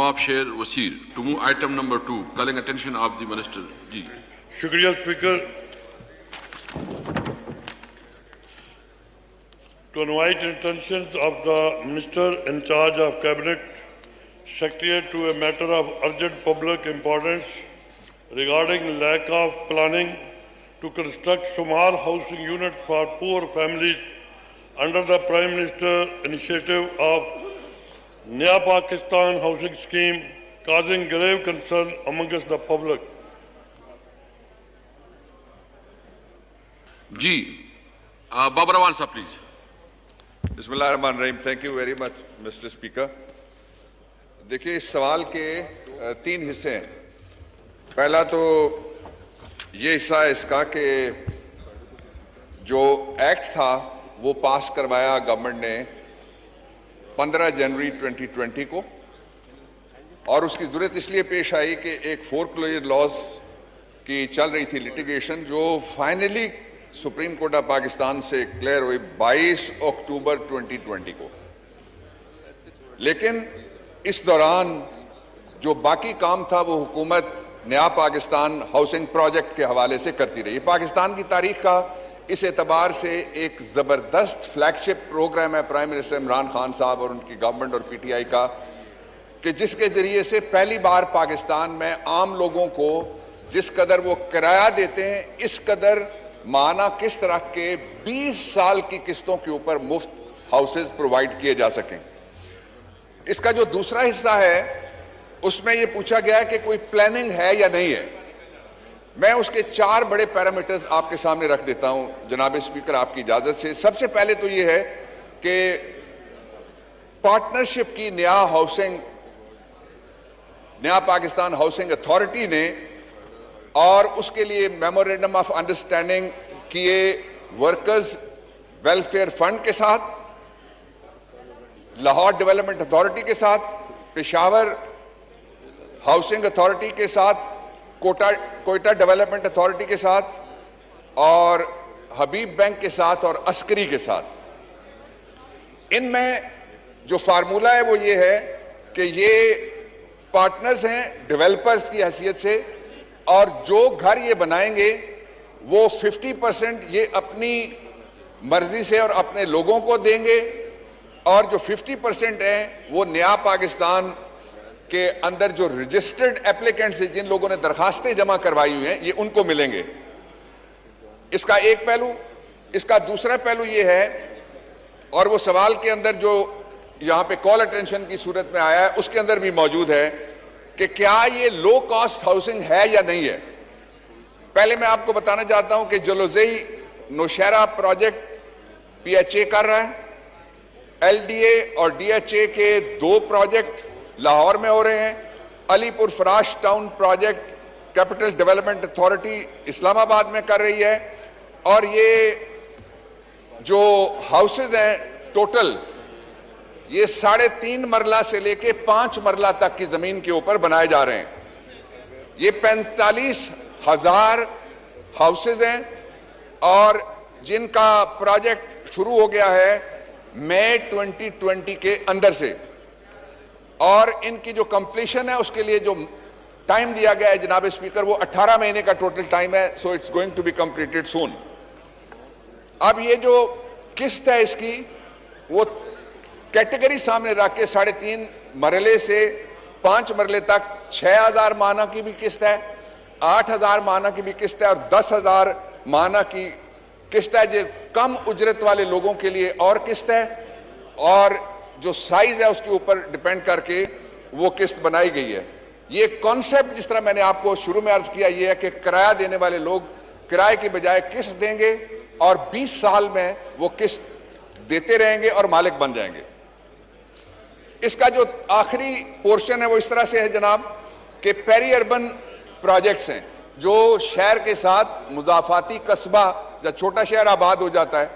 Nawab Sher Wasir to move item number 2, calling attention of the Minister. Ji. Shukriya Speaker. To invite intentions of the Minister in charge of Cabinet Secretariat to a matter of urgent public importance regarding lack of planning to construct small housing units for poor families under the Prime Minister initiative of Naya Pakistan housing scheme, causing grave concern amongst the public. Ji. Babar Rawan sir, please. बिस्मिल्लाहिर्रहमानिर्रहीम। Thank you very much mister speaker. देखिए, इस सवाल के 3 हिस्से हैं। पहला तो ये हिस्सा है इसका कि जो एक्ट था वो पास करवाया गवर्नमेंट ने 15 जनवरी 2020 को, और उसकी ज़रूरत इसलिए पेश आई कि एक फोरक्लोजर लॉज की चल रही थी लिटिगेशन, जो finally supreme court of Pakistan से क्लियर हुई 22 अक्टूबर 2020 को। लेकिन इस दौरान जो बाकी काम था वो हुकूमत नया पाकिस्तान हाउसिंग प्रोजेक्ट के हवाले से करती रही। पाकिस्तान की तारीख का इस एतबार से एक ज़बरदस्त फ्लैगशिप प्रोग्राम है प्राइम मिनिस्टर इमरान खान साहब और उनकी गवर्नमेंट और पीटीआई का, कि जिसके ज़रिए से पहली बार पाकिस्तान में आम लोगों को जिस कदर वो किराया देते हैं इस कदर माना किस तरह के 20 साल की किस्तों के ऊपर मुफ्त हाउसेज प्रोवाइड किए जा सकें। इसका जो दूसरा हिस्सा है उसमें ये पूछा गया है कि कोई प्लानिंग है या नहीं है। मैं उसके 4 बड़े पैरामीटर्स आपके सामने रख देता हूं जनाब स्पीकर, आपकी इजाजत से। सबसे पहले तो ये है कि पार्टनरशिप की नया पाकिस्तान हाउसिंग अथॉरिटी ने और उसके लिए मेमोरेंडम ऑफ अंडरस्टैंडिंग किए वर्कर्स वेलफेयर फंड के साथ, लाहौर डेवलपमेंट अथॉरिटी के साथ, पेशावर हाउसिंग अथॉरिटी के साथ, कोयटा डेवलपमेंट अथॉरिटी के साथ और हबीब बैंक के साथ और अस्करी के साथ। इनमें जो फार्मूला है वो ये है कि ये पार्टनर्स हैं डेवलपर्स की हैसियत से, और जो घर ये बनाएंगे वो 50% ये अपनी मर्जी से और अपने लोगों को देंगे, और जो 50% हैं वो नया पाकिस्तान के अंदर जो रजिस्टर्ड एप्लीकेंट्स हैं, जिन लोगों ने दरखास्तें जमा करवाई हुई हैं, ये उनको मिलेंगे। इसका एक पहलू। इसका दूसरा पहलू ये है, और वो सवाल के अंदर जो यहाँ पे कॉल अटेंशन की सूरत में आया है उसके अंदर भी मौजूद है कि क्या ये लो कॉस्ट हाउसिंग है या नहीं है। पहले मैं आपको बताना चाहता हूं कि जलोज़ई नौशहरा प्रोजेक्ट पीएचए कर रहा है, एलडीए और डीएचए के 2 प्रोजेक्ट लाहौर में हो रहे हैं, Alipur Farash town project capital development authority Islamabad में कर रही है, और ये जो हाउसेज हैं टोटल ये 3.5 मरला से लेके 5 मरला तक की जमीन के ऊपर बनाए जा रहे हैं। ये 45,000 हाउसेज हैं और जिनका प्रोजेक्ट शुरू हो गया है मई 2020 के अंदर से, और इनकी जो कंप्लीशन है उसके लिए जो टाइम दिया गया है जनाब स्पीकर वो 18 महीने का टोटल टाइम है। So it's going to be completed soon. अब ये जो किस्त है इसकी वो कैटेगरी सामने रख के 3.5 मरले से 5 मरले तक 6,000 माना की भी किस्त है, 8,000 माना की भी किस्त है और 10,000 माना की किस्त है। जो कम उजरत वाले लोगों के लिए और किस्त है, और जो साइज है उसके ऊपर डिपेंड करके वो किस्त बनाई गई है। ये कॉन्सेप्ट जिस तरह मैंने आपको शुरू में अर्ज किया ये है कि किराया देने वाले लोग किराए की बजाय किस्त देंगे और 20 साल में वो किस्त देते रहेंगे और मालिक बन जाएंगे। इसका जो आखिरी पोर्शन है वो इस तरह से है जनाब कि पेरी अर्बन प्रोजेक्ट्स हैं जो शहर के साथ मुजाफाती कस्बा जब छोटा शहर आबाद हो जाता है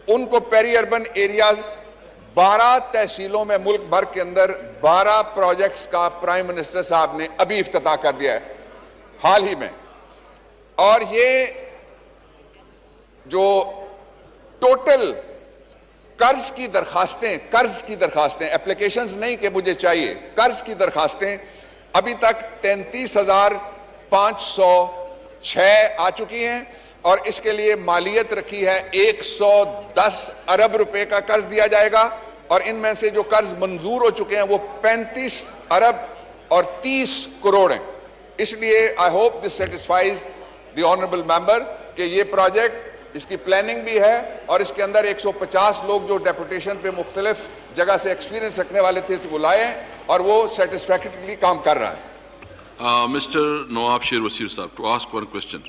उनको पेरी अर्बन एरियाज 12 तहसीलों में मुल्क भर के अंदर 12 प्रोजेक्ट्स का प्राइम मिनिस्टर साहब ने अभी इफ्तिताह कर दिया है हाल ही में। और ये जो टोटल قرض کی درخواستیں اپلیکیشنز نہیں کہ مجھے چاہیے، قرض کی درخواستیں ابھی تک 33,506 آ چکی ہیں، اور اس کے لیے مالیت رکھی ہے 110 ارب روپے کا قرض دیا جائے گا، اور ان میں سے جو قرض منظور ہو چکے ہیں وہ 35 ارب اور 30 کروڑ ہیں۔ اس لیے I hope this satisfies the honourable member کہ یہ پروجیکٹ، اس کی پلاننگ بھی ہے، اور اس کے اندر 150 لوگ جو ڈیپوٹیشن پہ مختلف جگہ سے ایکسپیرینس رکھنے والے تھے وہ لائے ہیں، اور وہ سیٹسفیکٹریلی کام کر رہا ہے۔ Mr. Nawab Sher Wasir Sahab, to ask one question.